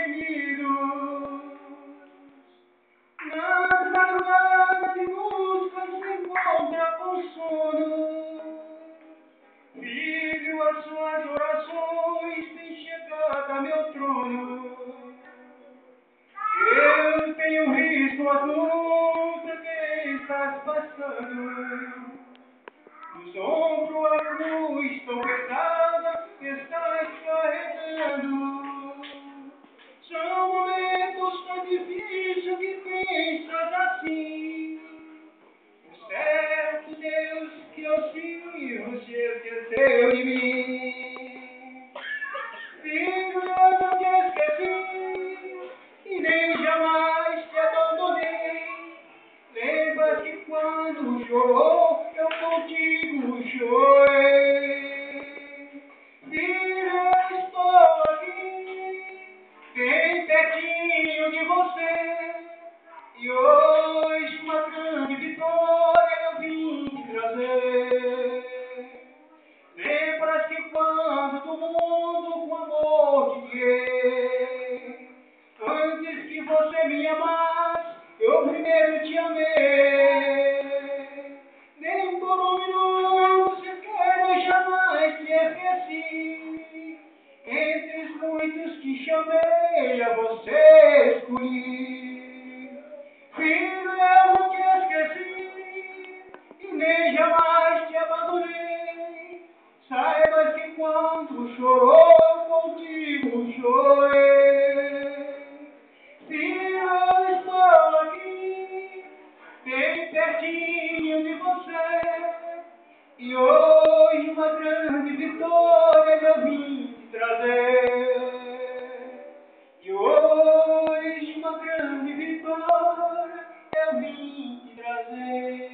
gemidos. Nas madrugadas de busca se encontra com sono. Filho, as suas orações têm chegado a meu trono. Eu tenho visto as lutas que estás passando. Nos ombros a cruz tão pesada que estás carregando. São momentos tão difíceis que pensas assim. O certo Deus que eu sirvo se esqueceu de mim. Filho, eu não te esqueci e nem jamais te abandonei. Lembras que quando chorou eu contigo chorei. Filho, eu estou aqui, bem pertinho de você. E hoje uma grande vitória eu vim te trazer. Lembras que quando do mundo com amor te guiei, antes que você me amasse, eu primeiro te amei. Nem por um minuto sequer eu jamais te esqueci. Entre os muitos que chamei, a você escolhi. Filho, eu não te esqueci e nem jamais te abandonei. Saibas que quando chorou, contigo chorei. Filho, eu estou aqui, bem pertinho de você. E hoje uma grande vitória eu vim te trazer. E hoje uma grande vitória eu vim te trazer.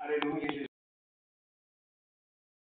Aleluia, Jesus.